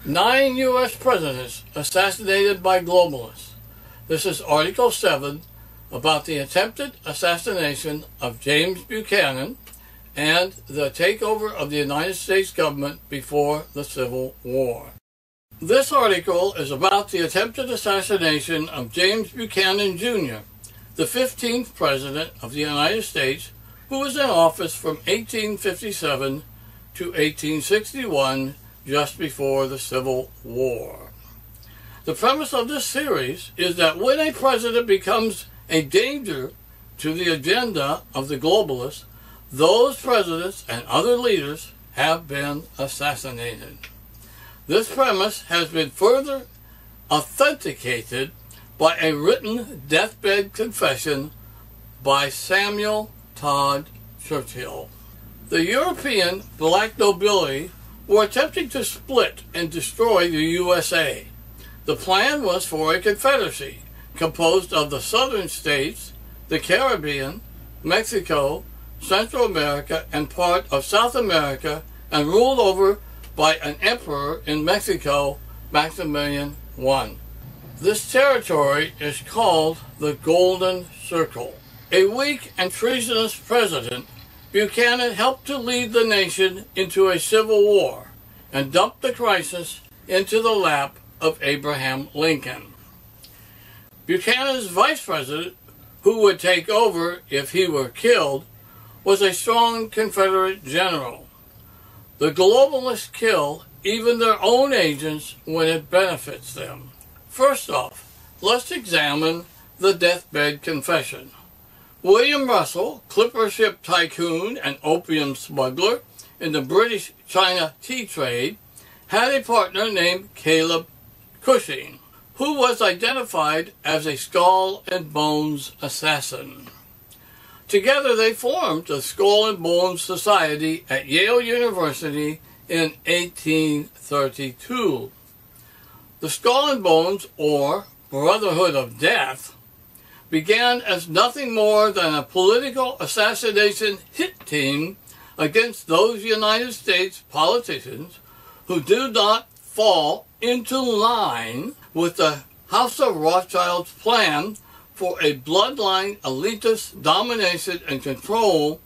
9 U.S. presidents assassinated by globalists. This is Article 7 about the attempted assassination of James Buchanan and the takeover of the United States government before the Civil War. This article is about the attempted assassination of James Buchanan, Jr., the 15th President of the United States, who was in office from 1857 to 1861, just before the Civil War. The premise of this series is that when a president becomes a danger to the agenda of the globalists, those presidents and other leaders have been assassinated. This premise has been further authenticated by a written deathbed confession by Samuel Todd Churchill. The European black nobility were attempting to split and destroy the USA. The plan was for a confederacy composed of the southern states, the Caribbean, Mexico, Central America, and part of South America, and ruled over by an emperor in Mexico, Maximilian I. This territory is called the Golden Circle. A weak and treasonous president, Buchanan helped to lead the nation into a civil war and dumped the crisis into the lap of Abraham Lincoln. Buchanan's vice president, who would take over if he were killed, was a strong Confederate general. The globalists kill even their own agents when it benefits them. First off, let's examine the deathbed confession. William Russell, clipper ship tycoon and opium smuggler in the British China tea trade, had a partner named Caleb Cushing, who was identified as a skull and bones assassin. Together they formed the Skull and Bones Society at Yale University in 1832. The Skull and Bones, or Brotherhood of Death, began as nothing more than a political assassination hit team against those United States politicians who do not fall into line with the House of Rothschild's plan for a bloodline elitist domination and control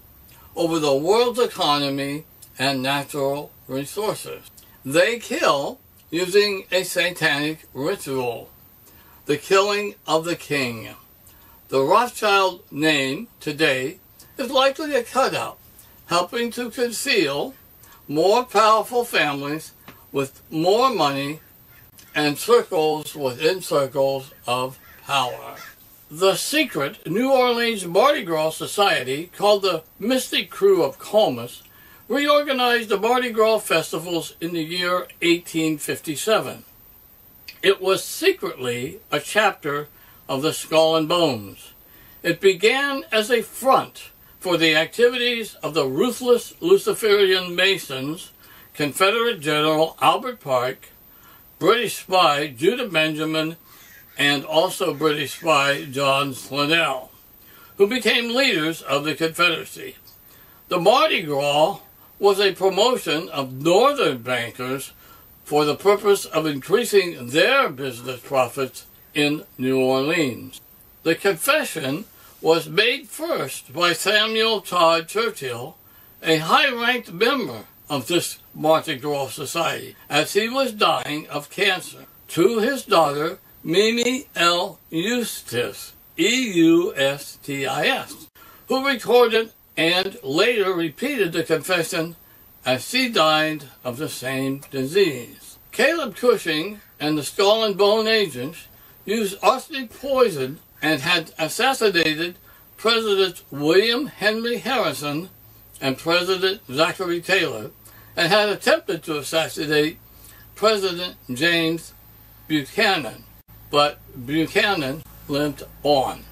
over the world's economy and natural resources. They kill using a satanic ritual, the killing of the king. The Rothschild name today is likely a cutout, helping to conceal more powerful families with more money and circles within circles of power. The secret New Orleans Mardi Gras Society, called the Mystic Crew of Comus, reorganized the Mardi Gras festivals in the year 1857. It was secretly a chapter of the Skull and Bones. It began as a front for the activities of the ruthless Luciferian Masons, Confederate General Albert Park, British spy Judah Benjamin, and also British spy John Slidell, who became leaders of the Confederacy. The Mardi Gras was a promotion of northern bankers for the purpose of increasing their business profits in New Orleans. The confession was made first by Samuel Todd Churchill, a high-ranked member of this Mardi Gras Society, as he was dying of cancer, to his daughter Mimi L. Eustis, E-U-S-T-I-S, who recorded and later repeated the confession as she died of the same disease. Caleb Cushing and the Skull and Bone agents used arsenic poison and had assassinated Presidents William Henry Harrison and President Zachary Taylor, and had attempted to assassinate President James Buchanan, but Buchanan lived on.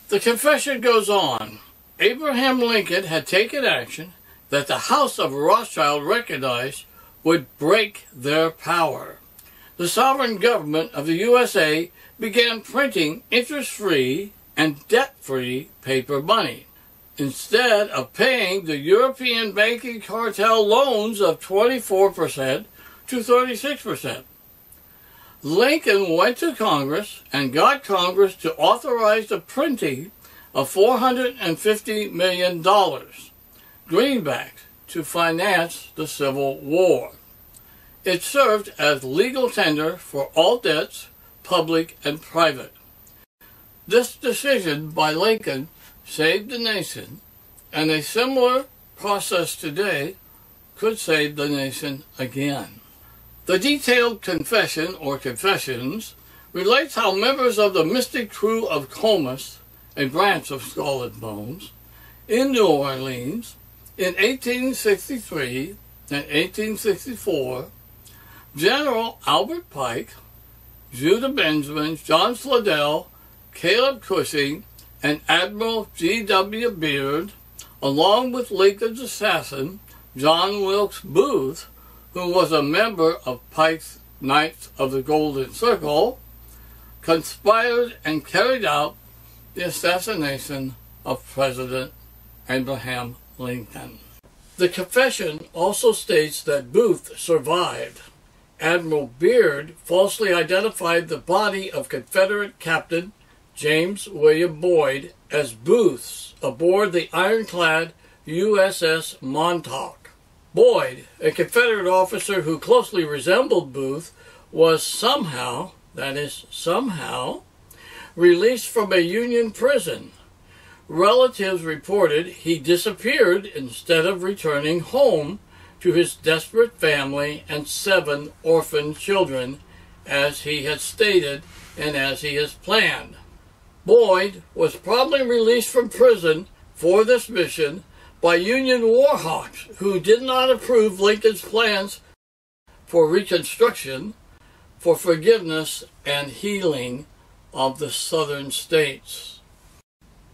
The confession goes on. Abraham Lincoln had taken action that the House of Rothschild recognized would break their power. The sovereign government of the USA began printing interest-free and debt-free paper money, instead of paying the European banking cartel loans of 24% to 36%. Lincoln went to Congress and got Congress to authorize the printing of $450 million, greenbacks, to finance the Civil War. It served as legal tender for all debts, public and private. This decision by Lincoln saved the nation, and a similar process today could save the nation again. The detailed confession, or confessions, relates how members of the mystic crew of Comus, a branch of Skull and Bones, in New Orleans, in 1863 and 1864, General Albert Pike, Judah Benjamin, John Slidell, Caleb Cushing, and Admiral G.W. Beard, along with Lincoln's assassin, John Wilkes Booth, who was a member of Pike's Knights of the Golden Circle, conspired and carried out the assassination of President Abraham Lincoln. The confession also states that Booth survived. Admiral Beard falsely identified the body of Confederate Captain James William Boyd as Booth's aboard the ironclad USS Montauk. Boyd, a Confederate officer who closely resembled Booth, was somehow, that is somehow, released from a Union prison. Relatives reported he disappeared instead of returning home to his desperate family and 7 orphaned children, as he had stated and as he has planned. Boyd was probably released from prison for this mission by Union war hawks who did not approve Lincoln's plans for Reconstruction, for forgiveness and healing of the southern states.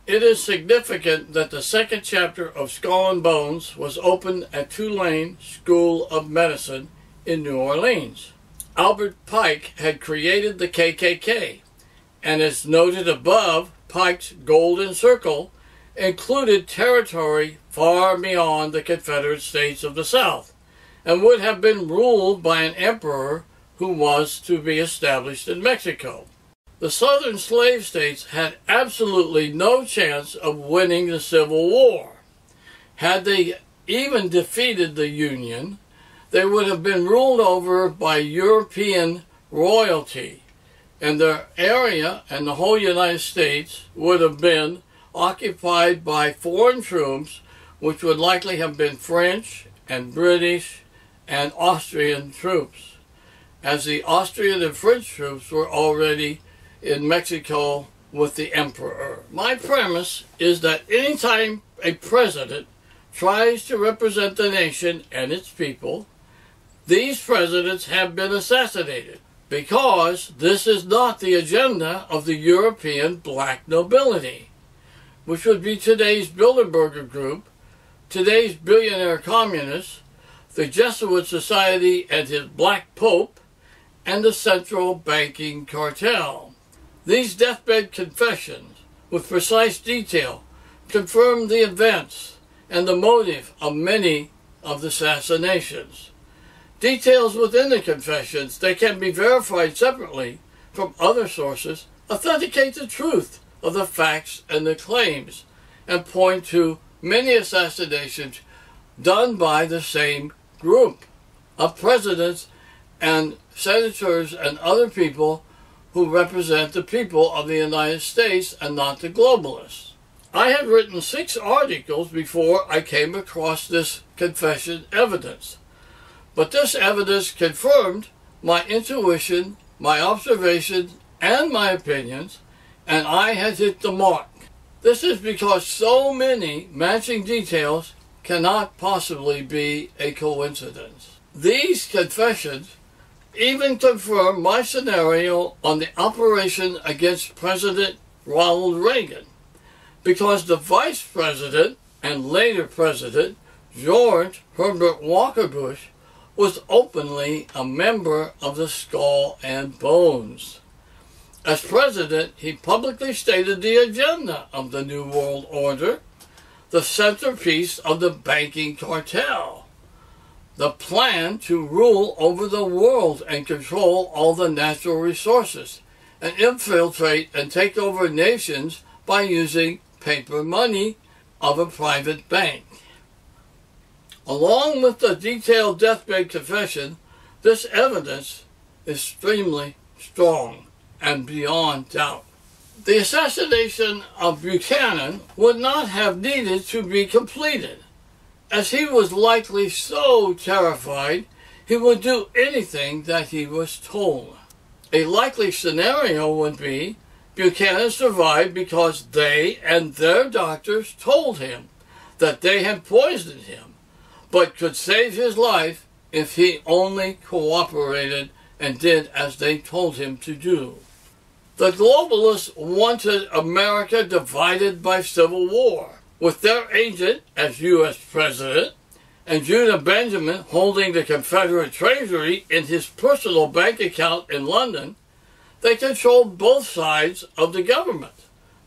It is significant that the second chapter of Skull and Bones was opened at Tulane School of Medicine in New Orleans. Albert Pike had created the KKK, and as noted above, Pike's Golden Circle included territory far beyond the Confederate States of the South, and would have been ruled by an emperor who was to be established in Mexico. The southern slave states had absolutely no chance of winning the Civil War. Had they even defeated the Union, they would have been ruled over by European royalty, and their area and the whole United States would have been occupied by foreign troops, which would likely have been French and British and Austrian troops, as the Austrian and French troops were already in Mexico with the emperor. My premise is that anytime a president tries to represent the nation and its people, these presidents have been assassinated, because this is not the agenda of the European black nobility, which would be today's Bilderberger Group, today's billionaire communists, the Jesuit Society and his black pope, and the central banking cartel. These deathbed confessions, with precise detail, confirm the events and the motive of many of the assassinations. Details within the confessions that can be verified separately from other sources authenticate the truth of the facts and the claims, and point to many assassinations done by the same group of presidents and senators and other people who represent the people of the United States and not the globalists. I had written 6 articles before I came across this confession evidence, but this evidence confirmed my intuition, my observations, and my opinions, and I had hit the mark. This is because so many matching details cannot possibly be a coincidence. These confessions even confirm my scenario on the operation against President Ronald Reagan, because the Vice President and later President George Herbert Walker Bush was openly a member of the Skull and Bones. As president, he publicly stated the agenda of the New World Order, the centerpiece of the banking cartel. the plan to rule over the world and control all the natural resources and infiltrate and take over nations by using paper money of a private bank. Along with the detailed deathbed confession, this evidence is extremely strong and beyond doubt. The assassination of Buchanan would not have needed to be completed, as he was likely so terrified he would do anything that he was told. A likely scenario would be Buchanan survived because they and their doctors told him that they had poisoned him, but could save his life if he only cooperated and did as they told him to do. The globalists wanted America divided by civil war, with their agent as U.S. President and Judah Benjamin holding the Confederate Treasury in his personal bank account in London. They controlled both sides of the government.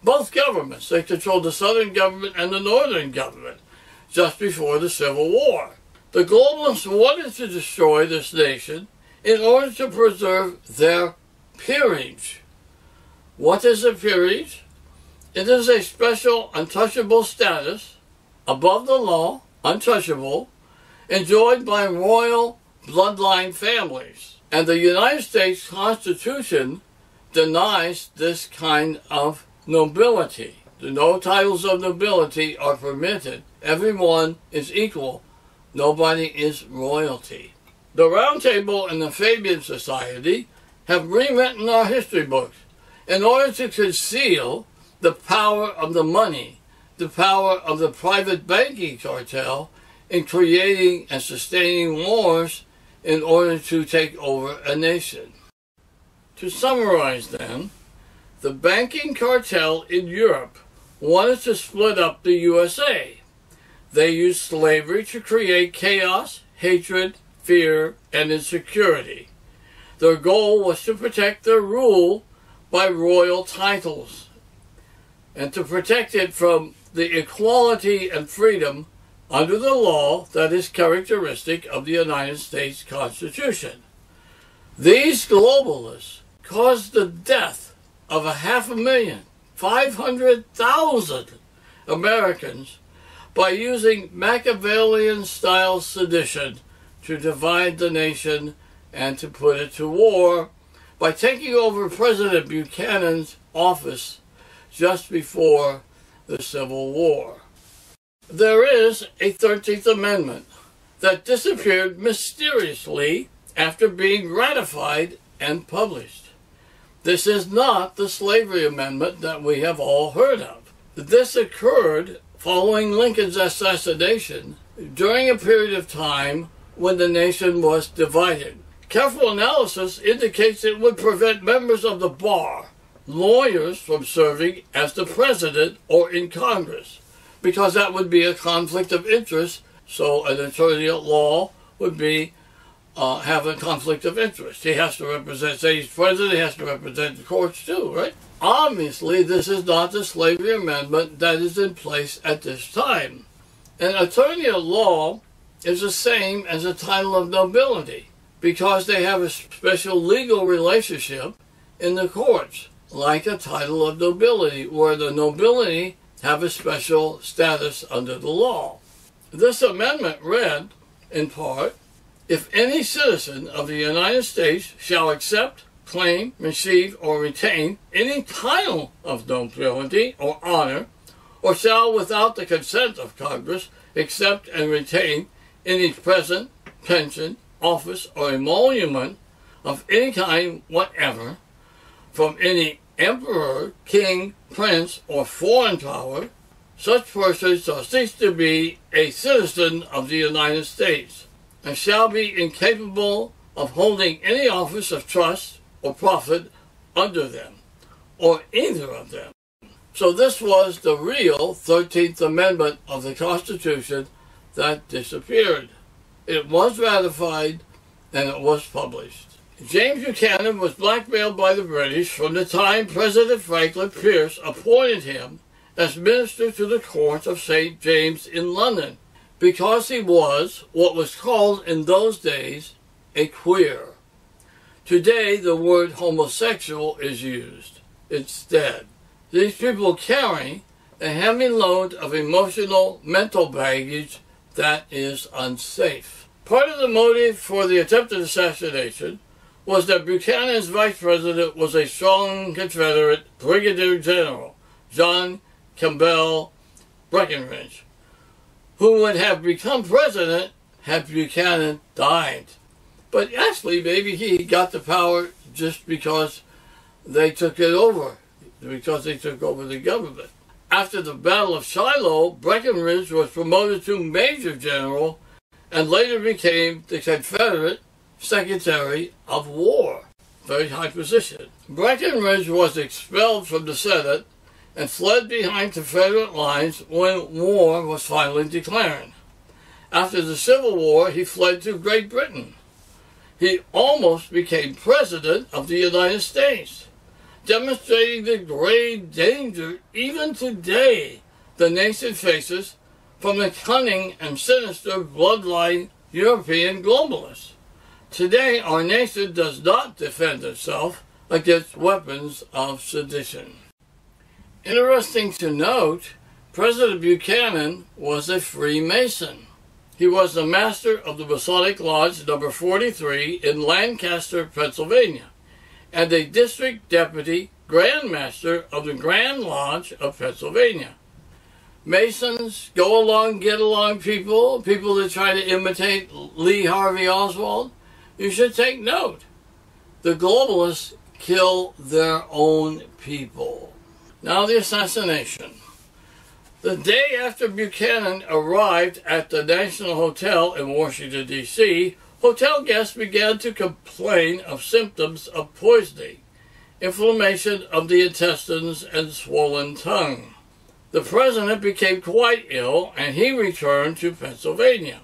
Both governments. They controlled the Southern government and the Northern government just before the Civil War. The globalists wanted to destroy this nation in order to preserve their peerage. What is a peerage? It is a special untouchable status, above the law, untouchable, enjoyed by royal bloodline families. And the United States Constitution denies this kind of nobility. No titles of nobility are permitted. Everyone is equal. Nobody is royalty. The Round Table and the Fabian Society have rewritten our history books in order to conceal the power of the money, the power of the private banking cartel in creating and sustaining wars in order to take over a nation. To summarize then, the banking cartel in Europe wanted to split up the USA. They used slavery to create chaos, hatred, fear, and insecurity. Their goal was to protect their rule by royal titles and to protect it from the equality and freedom under the law that is characteristic of the United States Constitution. These globalists caused the death of 500,000 Americans by using Machiavellian-style sedition to divide the nation and to put it to war by taking over President Buchanan's office just before the Civil War. There is a 13th Amendment that disappeared mysteriously after being ratified and published. This is not the Slavery Amendment that we have all heard of. This occurred following Lincoln's assassination during a period of time when the nation was divided. Careful analysis indicates it would prevent members of the bar, lawyers, from serving as the president or in Congress, because that would be a conflict of interest. So an attorney at law would be have a conflict of interest. He has to represent, say he's president, he has to represent the courts too, right? Obviously, this is not the Slavery Amendment that is in place at this time. An attorney at law is the same as a title of nobility because they have a special legal relationship in the courts, like a title of nobility, where the nobility have a special status under the law. This amendment read, in part, if any citizen of the United States shall accept, claim, receive, or retain any title of nobility or honor, or shall, without the consent of Congress, accept and retain any present, pension, office, or emolument of any kind whatever, from any emperor, king, prince, or foreign power, such person shall cease to be a citizen of the United States, and shall be incapable of holding any office of trust or profit under them, or either of them. So this was the real 13th Amendment of the Constitution that disappeared. It was ratified and it was published. James Buchanan was blackmailed by the British from the time President Franklin Pierce appointed him as minister to the court of St. James in London. because he was what was called in those days a queer. Today, the word homosexual is used instead. These people carry a heavy load of emotional, mental baggage that is unsafe. Part of the motive for the attempted assassination was that Buchanan's vice president was a strong Confederate Brigadier General, John Campbell Breckinridge, who would have become president had Buchanan died. But actually, maybe he got the power just because they took it over, because they took over the government. After the Battle of Shiloh, Breckinridge was promoted to Major General and later became the Confederate Secretary of War. Very high position. Breckinridge was expelled from the Senate and fled behind Confederate lines when war was finally declared. After the Civil War, he fled to Great Britain. He almost became President of the United States, demonstrating the grave danger even today the nation faces from the cunning and sinister bloodline European globalists. Today, our nation does not defend itself against weapons of sedition. Interesting to note, President Buchanan was a Freemason. He was the master of the Masonic Lodge number 43 in Lancaster, Pennsylvania, and a district deputy Grand Master of the Grand Lodge of Pennsylvania. Masons, go along, get along people that try to imitate Lee Harvey Oswald, you should take note. The globalists kill their own people. Now the assassination. The day after Buchanan arrived at the National Hotel in Washington, D.C., hotel guests began to complain of symptoms of poisoning, inflammation of the intestines, and swollen tongue. The president became quite ill, and he returned to Pennsylvania.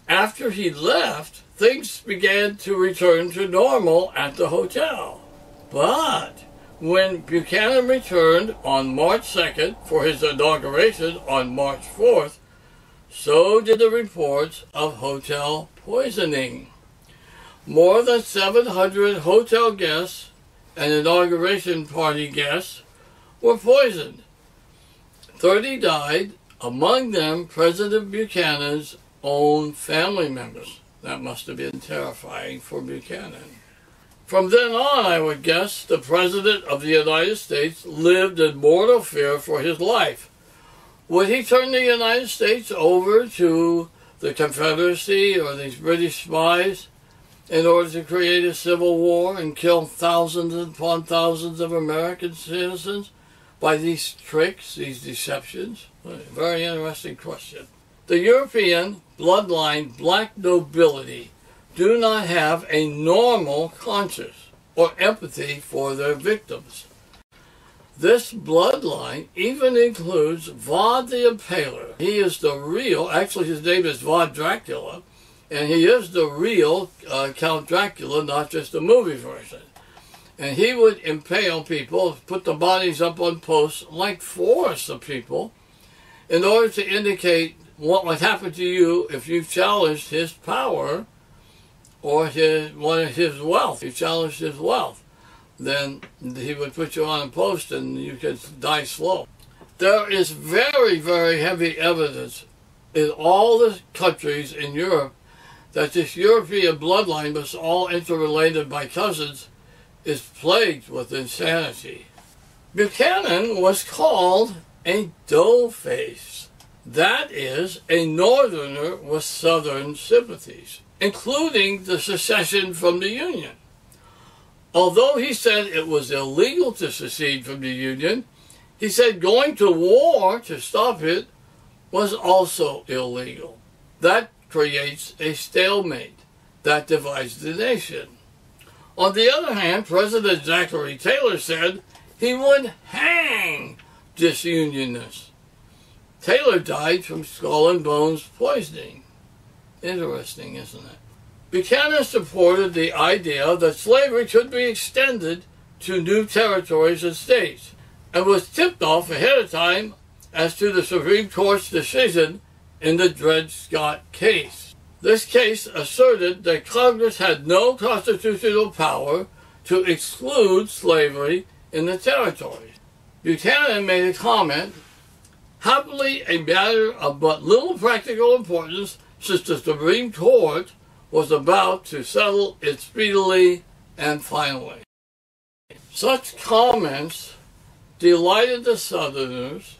After he left, things began to return to normal at the hotel. But when Buchanan returned on March 2nd for his inauguration on March 4th, so did the reports of hotel poisoning. More than 700 hotel guests and inauguration party guests were poisoned. 30 died, among them President Buchanan's own family members. That must have been terrifying for Buchanan. From then on, I would guess, the President of the United States lived in mortal fear for his life. Would he turn the United States over to the Confederacy or these British spies in order to create a civil war and kill thousands upon thousands of American citizens by these tricks, these deceptions? Very interesting question. The European bloodline black nobility do not have a normal conscience or empathy for their victims. This bloodline even includes Vlad the Impaler. He is the real, actually his name is Vlad Dracula, and he is the real Count Dracula, not just the movie version. And he would impale people, put the bodies up on posts like forests of people, in order to indicate what would happen to you if you challenged his power or his wealth. If you challenged his wealth, then he would put you on a post and you could die slow. There is very, very heavy evidence in all the countries in Europe that this European bloodline, was all interrelated by cousins, is plagued with insanity. Buchanan was called a doughface. That is, a northerner with southern sympathies, including the secession from the Union. Although he said it was illegal to secede from the Union, he said going to war to stop it was also illegal. That creates a stalemate that divides the nation. On the other hand, President Zachary Taylor said he would hang disunionists. Taylor died from skull and bones poisoning. Interesting, isn't it? Buchanan supported the idea that slavery could be extended to new territories and states, and was tipped off ahead of time as to the Supreme Court's decision in the Dred Scott case. This case asserted that Congress had no constitutional power to exclude slavery in the territories. Buchanan made a comment, happily a matter of but little practical importance, since the Supreme Court was about to settle it speedily and finally. Such comments delighted the Southerners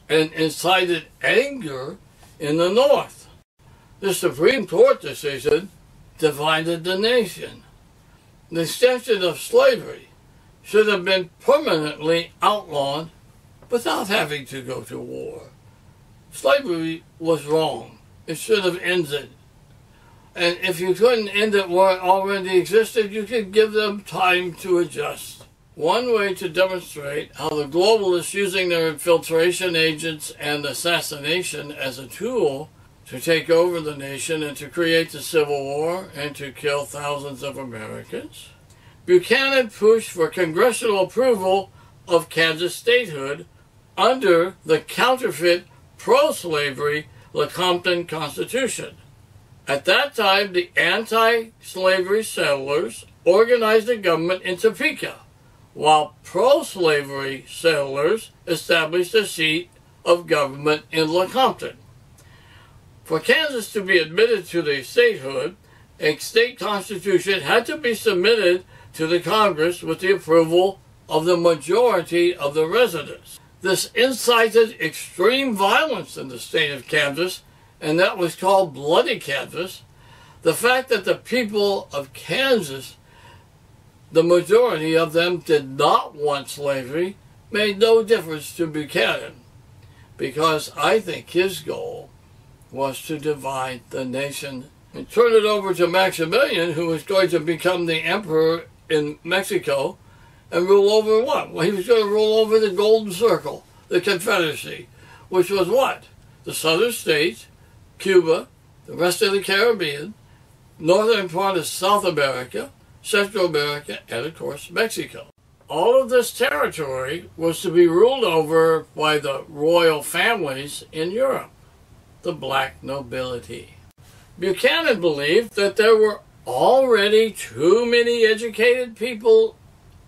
and incited anger in the North. The Supreme Court decision divided the nation. The extension of slavery should have been permanently outlawed without having to go to war. Slavery was wrong. It should have ended. And if you couldn't end it where it already existed, you could give them time to adjust. One way to demonstrate how the globalists using their infiltration agents and assassination as a tool to take over the nation and to create the Civil War and to kill thousands of Americans, Buchanan pushed for congressional approval of Kansas statehood under the counterfeit pro-slavery Lecompton Constitution. At that time, the anti-slavery settlers organized the government in Topeka, while pro-slavery settlers established a seat of government in Lecompton. For Kansas to be admitted to the statehood, a state constitution had to be submitted to the Congress with the approval of the majority of the residents. This incited extreme violence in the state of Kansas, and that was called Bloody Kansas. The fact that the people of Kansas, the majority of them, did not want slavery made no difference to Buchanan, because I think his goal was to divide the nation and turn it over to Maximilian, who was going to become the emperor in Mexico and rule over what? Well, he was going to rule over the Golden Circle, the Confederacy, which was what? The southern states, Cuba, the rest of the Caribbean, northern part of South America, Central America, and of course Mexico. All of this territory was to be ruled over by the royal families in Europe, the black nobility. Buchanan believed that there were already too many educated people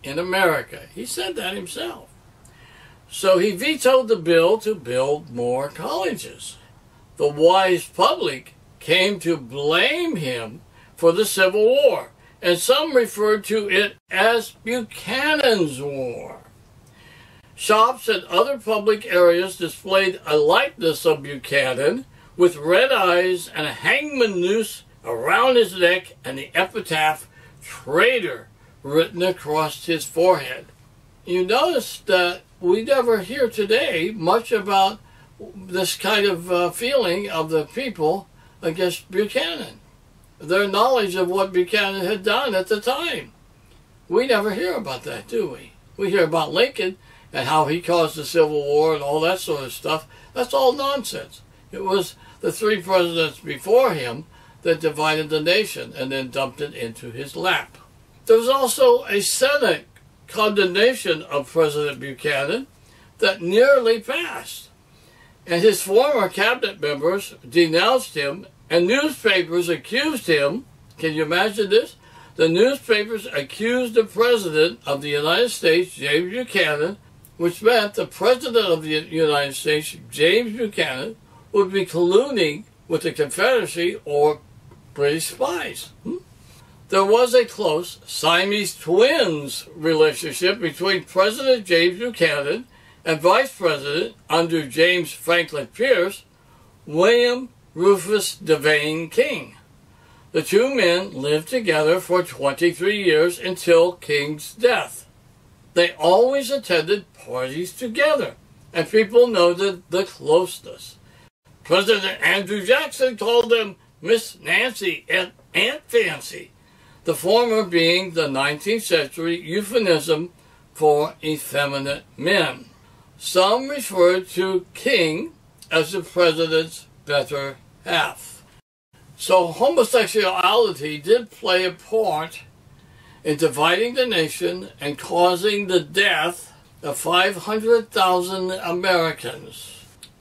in America. He said that himself. So he vetoed the bill to build more colleges. The wise public came to blame him for the Civil War, and some referred to it as Buchanan's War. Shops and other public areas displayed a likeness of Buchanan with red eyes and a hangman noose around his neck and the epitaph "Traitor" written across his forehead. You notice that we never hear today much about this kind of feeling of the people against Buchanan, their knowledge of what Buchanan had done at the time. We never hear about that, do we? We hear about Lincoln and how he caused the Civil War and all that sort of stuff. That's all nonsense. It was the three presidents before him that divided the nation and then dumped it into his lap. There was also a Senate condemnation of President Buchanan that nearly passed, and his former cabinet members denounced him, and newspapers accused him. Can you imagine this? The newspapers accused the President of the United States, James Buchanan, which meant the President of the United States, James Buchanan, would be colluding with the Confederacy or British spies. There was a close Siamese twins relationship between President James Buchanan and Vice President under James Franklin Pierce, William Rufus Devane King. The two men lived together for 23 years until King's death. They always attended parties together, and people noted the closeness. President Andrew Jackson called them Miss Nancy and Aunt Fancy, the former being the 19th century euphemism for effeminate men. Some referred to King as the president's better half. So homosexuality did play a part in dividing the nation and causing the death of 500,000 Americans.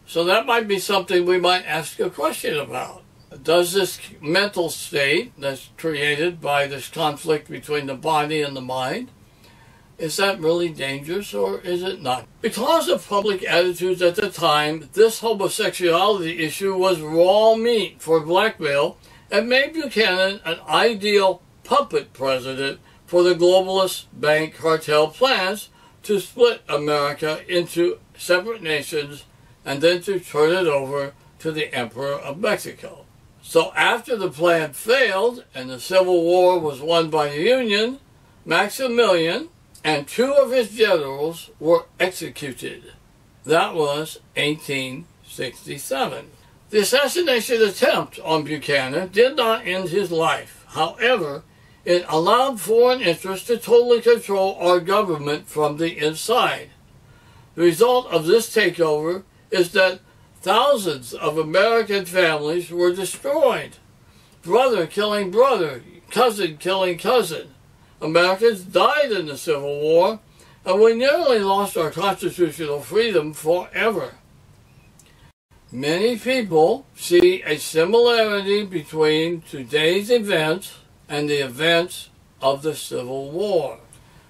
So that might be something we might ask a question about. Does this mental state that's created by this conflict between the body and the mind, is that really dangerous or is it not? Because of public attitudes at the time, this homosexuality issue was raw meat for blackmail and made Buchanan an ideal puppet president for the globalist bank cartel plans to split America into separate nations and then to turn it over to the Emperor of Mexico. So after the plan failed and the Civil War was won by the Union, Maximilian and 2 of his generals were executed. That was 1867. The assassination attempt on Buchanan did not end his life. However, it allowed foreign interests to totally control our government from the inside. The result of this takeover is that thousands of American families were destroyed. Brother killing brother, cousin killing cousin. Americans died in the Civil War, and we nearly lost our constitutional freedom forever. Many people see a similarity between today's events and the events of the Civil War.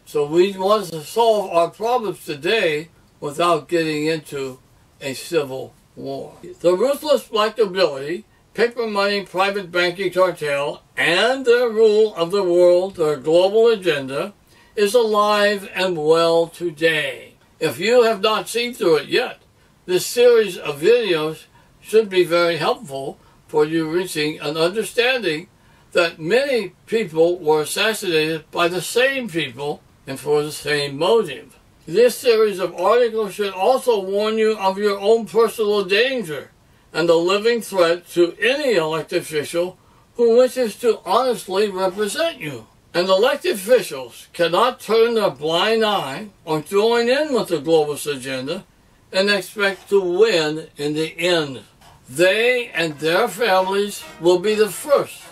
So we want to solve our problems today without getting into a civil war. The ruthless black nobility, paper money private banking cartel, and their rule of the world, their global agenda, is alive and well today. If you have not seen through it yet, this series of videos should be very helpful for you reaching an understanding that many people were assassinated by the same people and for the same motive. This series of articles should also warn you of your own personal danger and the living threat to any elected official who wishes to honestly represent you. And elected officials cannot turn their blind eye or join in with the globalist agenda and expect to win in the end. They and their families will be the first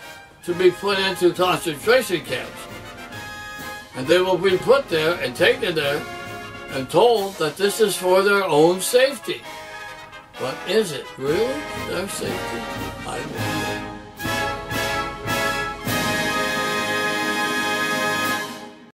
to be put into concentration camps. And they will be put there and taken there and told that this is for their own safety. But is it really their safety? I don't know.